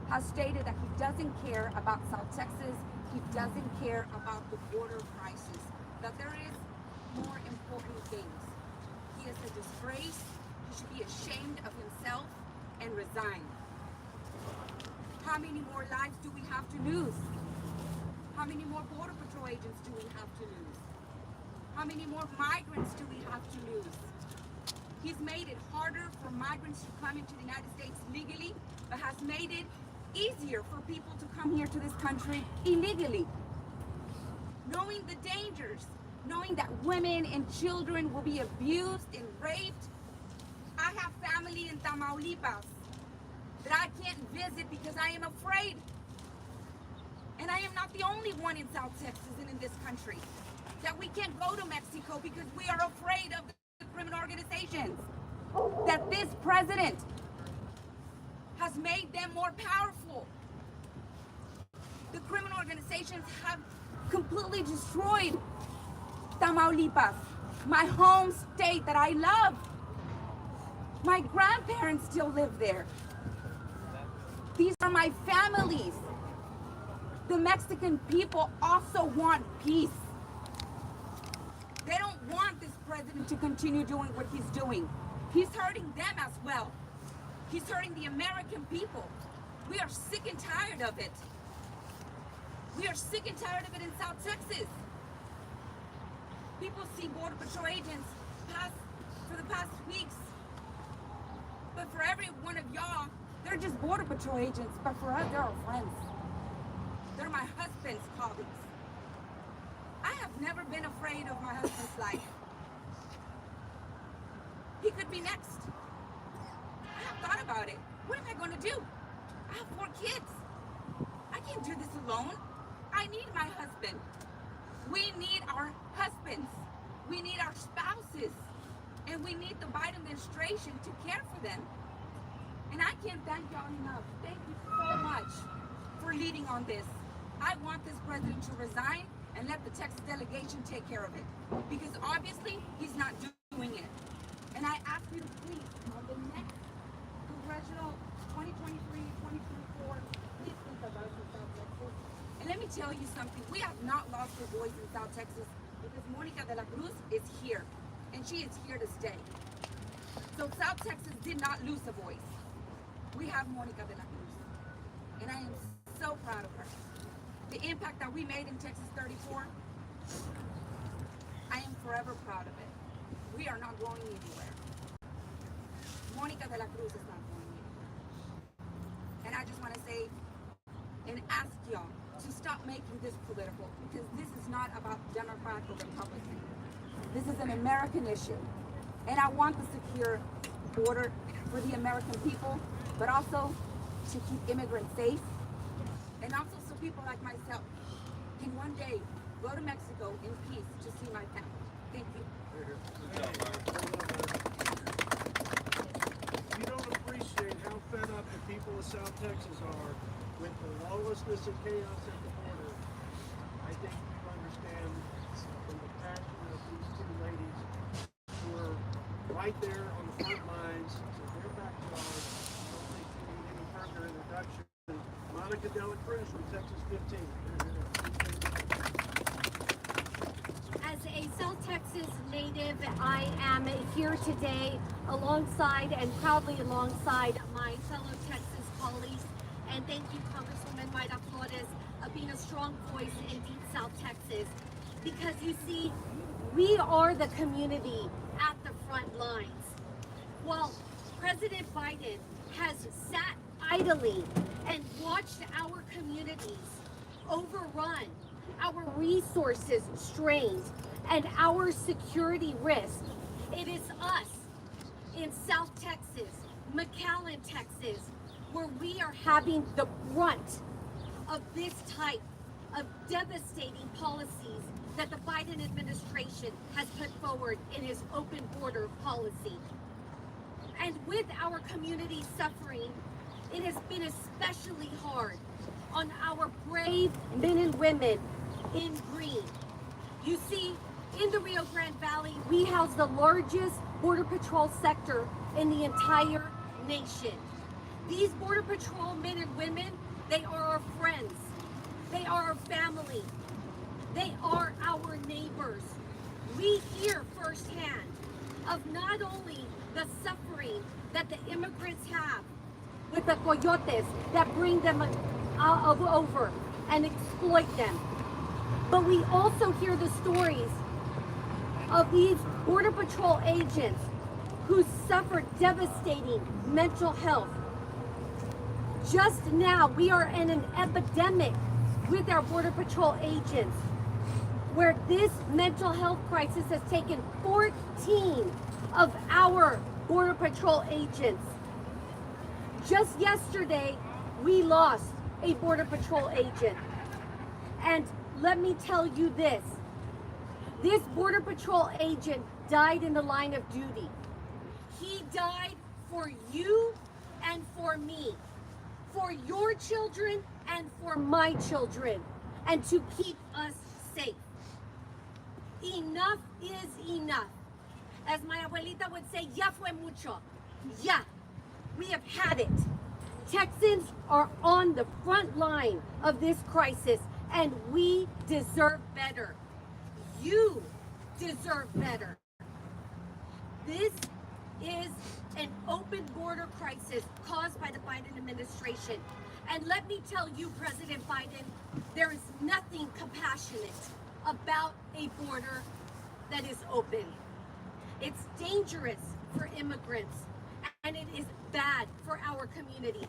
has stated that he doesn't care about South Texas, he doesn't care about the border crisis, that there is more important things. He is a disgrace, he should be ashamed of himself and resign. How many more lives do we have to lose? How many more Border Patrol agents do we have to lose? How many more migrants do we have to lose? He's made it harder for migrants to come into the United States legally, but has made it easier for people to come here to this country illegally. Knowing the dangers, knowing that women and children will be abused and raped. I have family in Tamaulipas that I can't visit because I am afraid. And I am not the only one in South Texas and in this country that we can't go to Mexico because we are afraid of the criminal organizations. That this president has made them more powerful. The criminal organizations have completely destroyed Tamaulipas, my home state that I love. My grandparents still live there. These are my families. The Mexican people also want peace. They don't want this president to continue doing what he's doing. He's hurting them as well. He's hurting the American people. We are sick and tired of it. We are sick and tired of it in South Texas. People see Border Patrol agents for the past weeks. But for every one of y'all, they're just Border Patrol agents. But for us, they're our friends. They're my husband's colleagues. I have never been afraid of my husband's life. He could be next. thought about it. What am I going to do? I have 4 kids. I can't do this alone. I need my husband. We need our husbands. We need our spouses. And we need the Biden administration to care for them. And I can't thank y'all enough. Thank you so much for leading on this. I want this president to resign and let the Texas delegation take care of it. Because obviously, he's not doing it. And I ask you to please, on the next congressional 2023-2024, please think of us in South Texas. And let me tell you something. We have not lost our voice in South Texas because Monica de la Cruz is here. And she is here to stay. So South Texas did not lose a voice. We have Monica de la Cruz. And I am so proud of her. The impact that we made in Texas 34, I am forever proud of it. We are not going anywhere. Monica de la Cruz is not going anywhere. And I just want to say and ask y'all to stop making this political, because this is not about Democrat or Republican. This is an American issue. And I want the secure border for the American people, but also to keep immigrants safe. And also so people like myself can one day go to Mexico in peace to see my family. Thank you. You don't appreciate how fed up the people of South Texas are with the lawlessness and chaos at the border. I think you understand from the passion of these 2 ladies who are right there on the front lines in their backyard. I don't think you need any further introduction. Monica de la Cruz from Texas 15. As a South Texas native, I am here today alongside and proudly alongside my fellow Texas colleagues. And thank you, Congresswoman Mayra Flores, of being a strong voice in deep South Texas. Because you see, we are the community at the front lines. While President Biden has sat idly and watched our communities overrun, our resources strained, and our security risked, it is us in South Texas, McAllen, Texas, where we are having the brunt of this type of devastating policies that the Biden administration has put forward in his open border policy. And with our community suffering, it has been especially hard on our brave men and women in green. You see, in the Rio Grande Valley, we house the largest Border Patrol sector in the entire nation. These Border Patrol men and women, they are our friends. They are our family. They are our neighbors. We hear firsthand of not only the suffering that the immigrants have with the coyotes that bring them over and exploit them, but we also hear the stories of these Border Patrol agents who suffered devastating mental health. Just now, we are in an epidemic with our Border Patrol agents, where this mental health crisis has taken 14 of our Border Patrol agents. Just yesterday, we lost a Border Patrol agent. And let me tell you this Border Patrol agent died in the line of duty. He died for you and for me, for your children and for my children, and to keep us safe. Enough is enough. As my abuelita would say, ya fue mucho. Ya. We have had it. Texans are on the front line of this crisis, and we deserve better. You deserve better. This is an open border crisis caused by the Biden administration. And let me tell you, President Biden, there is nothing compassionate about a border that is open. It's dangerous for immigrants, and it is bad for our communities.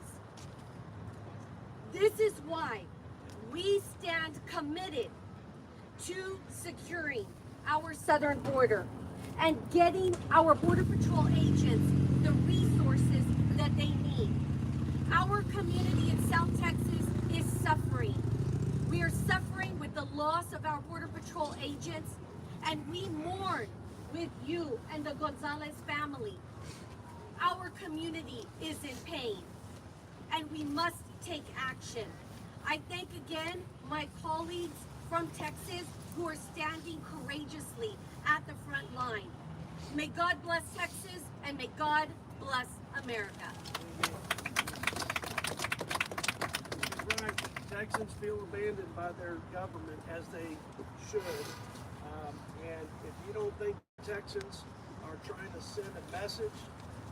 This is why we stand committed to securing our southern border and getting our Border Patrol agents the resources that they Our community in South Texas is suffering. We are suffering with the loss of our Border Patrol agents, and we mourn with you and the Gonzalez family. Our community is in pain, and we must take action. I thank again my colleagues from Texas who are standing courageously at the front line. May God bless Texas, and may God bless America. Right. Texans feel abandoned by their government, as they should. And if you don't think Texans are trying to send a message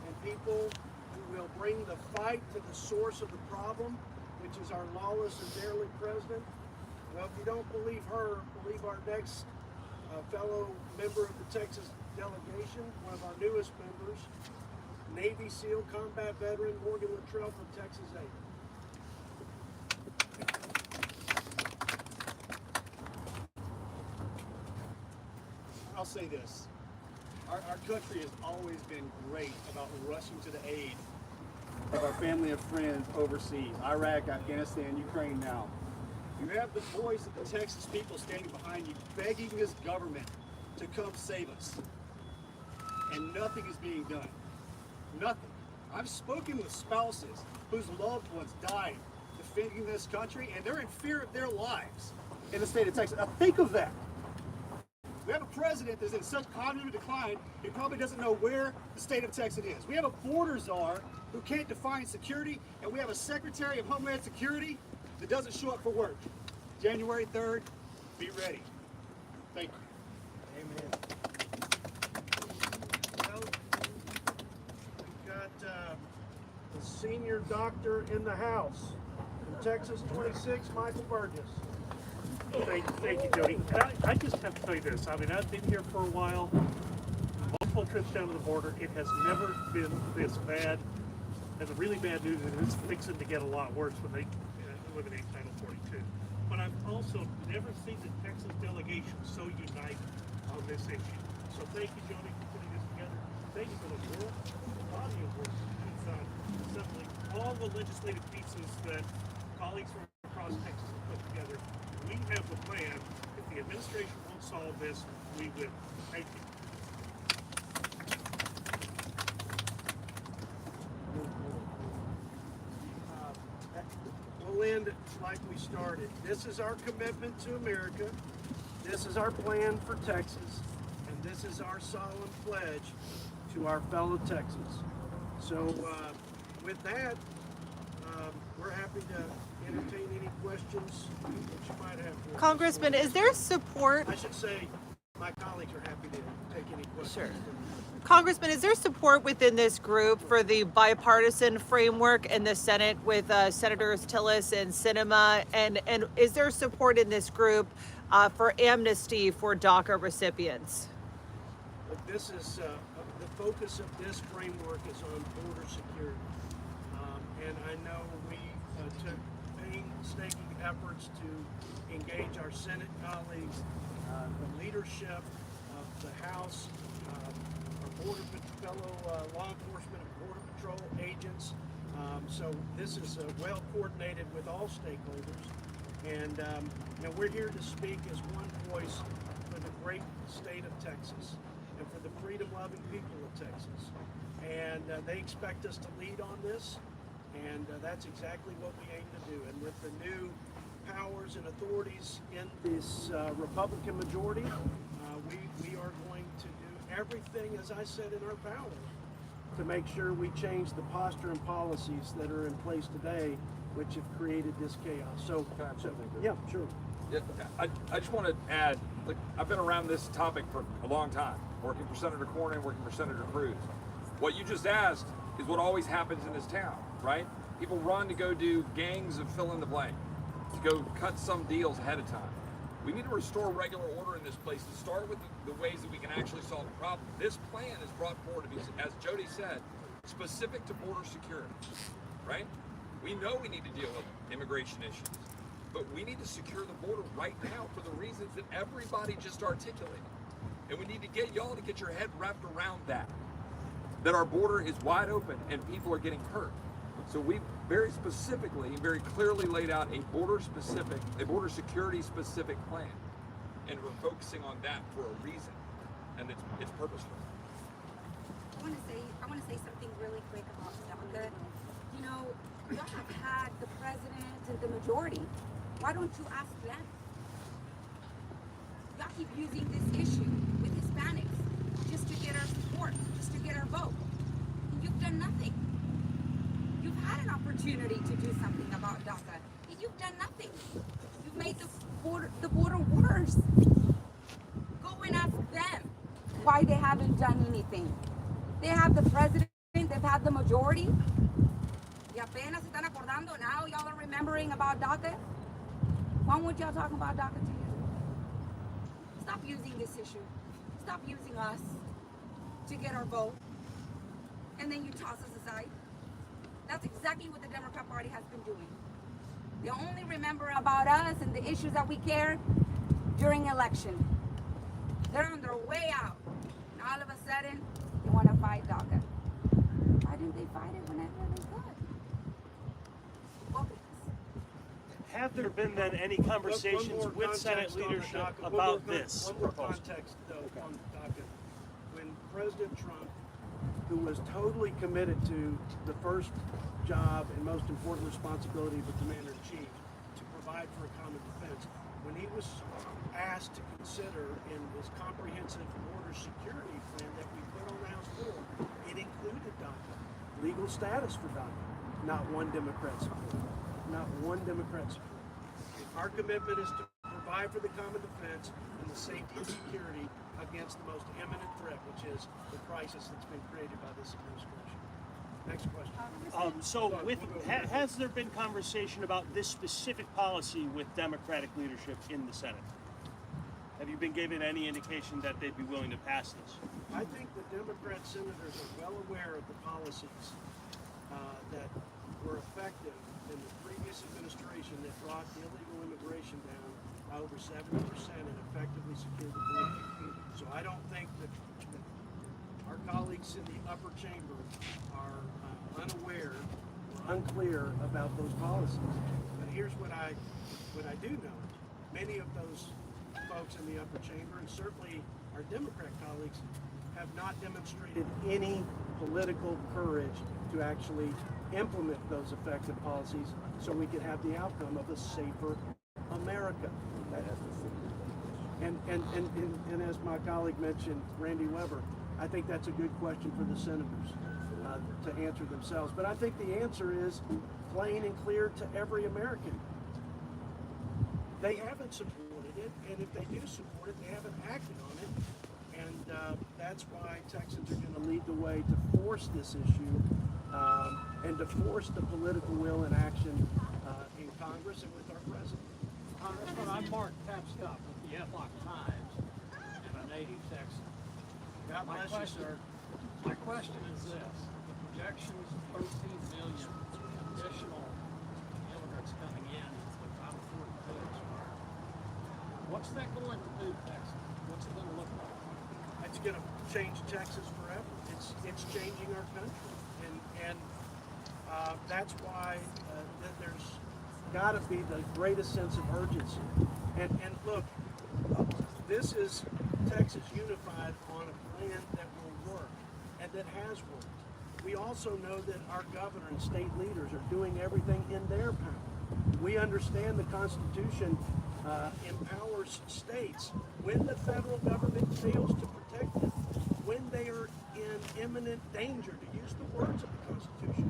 and people who will bring the fight to the source of the problem, which is our lawless and derelict president, well, if you don't believe her, believe our next fellow member of the Texas delegation, one of our newest members, Navy SEAL combat veteran Morgan Luttrell from Texas 8. I'll say this. Our country has always been great about rushing to the aid of our family and friends overseas, Iraq, Afghanistan, Ukraine now. You have the voice of the Texas people standing behind you, begging this government to come save us. And nothing is being done. Nothing. I've spoken with spouses whose loved ones died defending this country, and they're in fear of their lives in the state of Texas. Now think of that. We have a president that's in such cognitive decline, he probably doesn't know where the state of Texas is. We have a border czar who can't define security, and we have a Secretary of Homeland Security that doesn't show up for work. January 3rd, be ready. Thank you. Amen. Well, we've got the senior doctor in the House from Texas 26, Michael Burgess. Thank you, Jody. And I just have to tell you this. I mean, I've been here for a while, multiple trips down to the border. It has never been this bad. And the really bad news is it's fixing to get a lot worse when they eliminate Title 42. But I've also never seen the Texas delegation so united on this issue. So thank you, Jody, for putting this together. Thank you for the body of work that's assembling all the legislative pieces that colleagues from across Texas have put together. We have the plan. If the administration won't solve this, we will. Thank you. We'll end like we started. This is our commitment to America. This is our plan for Texas. And this is our solemn pledge to our fellow Texans. So with that, we're happy to entertain any questions that you might have for us. Congressman, is there support? I should say my colleagues are happy to take any questions. Sure. Congressman, is there support within this group for the bipartisan framework in the Senate with Senators Tillis and Sinema? And is there support in this group for amnesty for DACA recipients? But this is the focus of this framework is on border security. And I know we took painstaking efforts to engage our Senate colleagues, the leadership of the House, our fellow law enforcement and Border Patrol agents. So this is well coordinated with all stakeholders. And we're here to speak as one voice for the great state of Texas and for the freedom-loving people of Texas. And they expect us to lead on this. And that's exactly what we aim to do. And with the new powers and authorities in this Republican majority, we are going to do everything, as I said, in our power to make sure we change the posture and policies that are in place today, which have created this chaos. So yeah, sure. Yeah, I just want to add, look, I've been around this topic for a long time, working for Senator Cornyn, working for Senator Cruz. What you just asked is what always happens in this town, right? People run to go do gangs of fill in the blank, to go cut some deals ahead of time. We need to restore regular order in this place to start with the ways that we can actually solve the problem. This plan is brought forward to be, as Jody said, specific to border security, right? We know we need to deal with immigration issues, but we need to secure the border right now for the reasons that everybody just articulated. And we need to get y'all to get your head wrapped around that our border is wide open and people are getting hurt. So we very specifically and very clearly laid out a border security specific plan. And we're focusing on that for a reason. And it's purposeful. I want to say something really quick about DACA. You know, y'all have had the president and the majority. Why don't you ask them? Y'all keep using this issue with Hispanics just to get our support, just to get our vote. And you've done nothing. You've had an opportunity to do something about DACA, and you've done nothing. You've made the border worse. Go and ask them why they haven't done anything. They have the president, they've had the majority. Y apenas se están acordando now, y'all are remembering about DACA. When would y'all talk about DACA 2 years ago? Stop using this issue. Stop using us to get our vote. And then you toss us aside. That's exactly what the Democrat Party has been doing. They only remember about us and the issues that we care during election. They're on their way out. And all of a sudden, they want to fight DACA. Why didn't they fight it whenever they could? Well, Have there been then any conversations with Senate leadership about this One more proposal? context, though, on DACA. When President Trump, who was totally committed to the first job and most important responsibility of the commander-in-chief, to provide for a common defense, when he was asked to consider in his comprehensive border security plan that we put on the House floor, it included DACA, legal status for DACA. Not one Democrat support. Not one Democrat support. Our commitment is to provide for the common defense and the safety and security against the most imminent threat, which is the crisis that's been created by this administration. Next question. Has there been conversation about this specific policy with Democratic leadership in the Senate? Have you been given any indication that they'd be willing to pass this? I think the Democrat senators are well aware of the policies that were effective in the previous administration that brought illegal immigration down by over 70% and effectively secured the border. So I don't think that our colleagues in the upper chamber are unaware or unclear about those policies. But here's what I do know. Many of those folks in the upper chamber, and certainly our Democrat colleagues, have not demonstrated any political courage to actually implement those effective policies so we can have the outcome of a safer America. And as my colleague mentioned, Randy Weber, I think that's a good question for the senators to answer themselves. But I think the answer is plain and clear to every American. They haven't supported it, and if they do support it, they haven't acted on it. And that's why Texans are going to lead the way to force this issue and to force the political will and action in Congress and with our president. Congressman, I'm Mark Tapscott with the Eflock Times and a native Texan. God bless you, sir. My question is this. Projections 13 million additional immigrants coming in with Title 42 expired. What's that going to do, Texas? What's it going to look like? It's going to change Texas forever. It's changing our country, and that's why there's got to be the greatest sense of urgency. And look, this is Texas unified on a plan that will work and that has worked. We also know that our governor and state leaders are doing everything in their power. We understand the Constitution empowers states when the federal government fails to protect them, when they are in imminent danger, to use the words of the Constitution.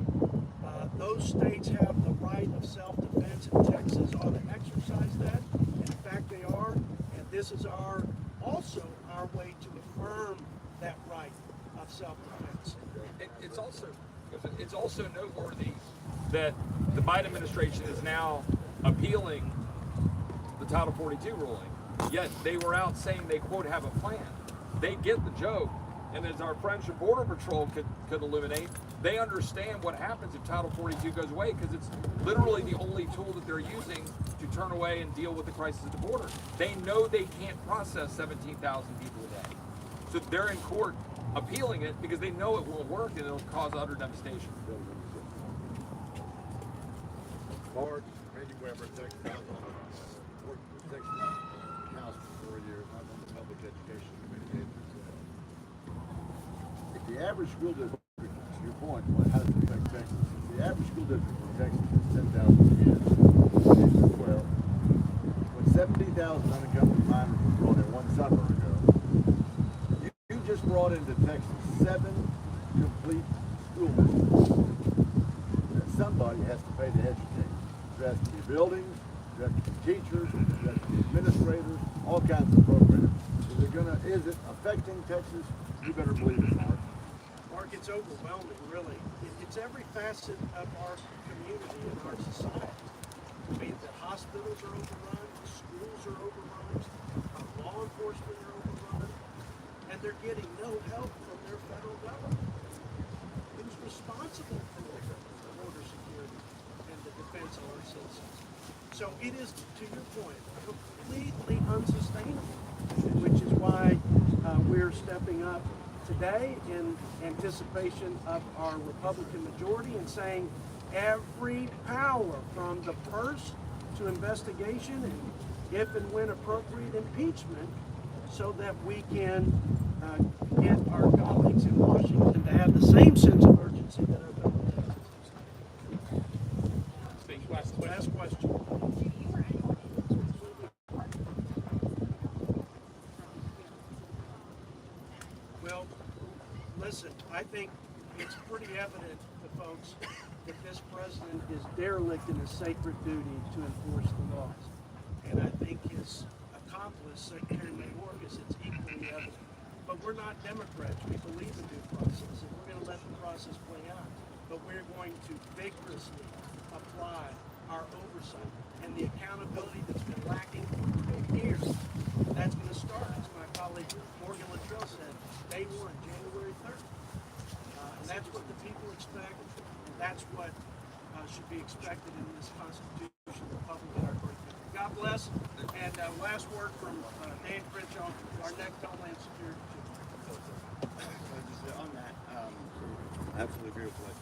Those states have the right of self-defense, and Texas ought to exercise that. And in fact, they are. And this is also our way to affirm that right of self-defense. It's also noteworthy that the Biden administration is now appealing the Title 42 ruling. Yet they were out saying they, quote, have a plan. They get the joke. And as our friends from Border Patrol could illuminate, they understand what happens if Title 42 goes away, because it's literally the only tool that they're using to turn away and deal with the crisis at the border. They know they can't process 17,000 people a day. So they're in court appealing it because they know it won't work and it'll cause utter devastation. Mark, Randy Weber, Texas Council. Worked for Texas Council for 4 years. I'm on the Public Education Committee. If the average school district, to your point, how does it affect Texas? If the average school district in Texas is 10,000 kids, well, when 70,000 unaccompanied minors were brought in one summer ago, you just brought into Texas 7 complete school districts. And somebody has to pay to educate. There has to be buildings, there has to be teachers, there has to be administrators, all kinds of programs. Is it affecting Texas? You better believe it, Mark. Mark, it's overwhelming, really. It's every facet of our community and our society. Be it that hospitals are overrun, schools are overrun, law enforcement are overrun, and they're getting no help from their federal government. Who's responsible for border security and the defense of our citizens? So it is, to your point, completely unsustainable, which is why we're stepping up today in anticipation of our Republican majority and saying every power from the purse to investigation and if and when appropriate impeachment so that we can get our colleagues in Washington to have the same sense of urgency that our fellow Texans. Last question. Well, listen, I think it's pretty evident to folks that this president is derelict in his sacred duty to enforce the laws. And I think his accomplice, Secretary Mayorkas, it's equally evident. But we're not Democrats. We believe in due process, and we're going to let the process play out. But we're going to vigorously apply our oversight and the accountability that's been lacking for years. That's going to start, as my colleague Morgan Luttrell said, day one, January 3rd. And that's what the people expect, and that's what should be expected in this constitutional republic in our great country. God bless, and last word from Dan Crenshaw, our next Homeland Security Chief. Just on that, absolutely agree with what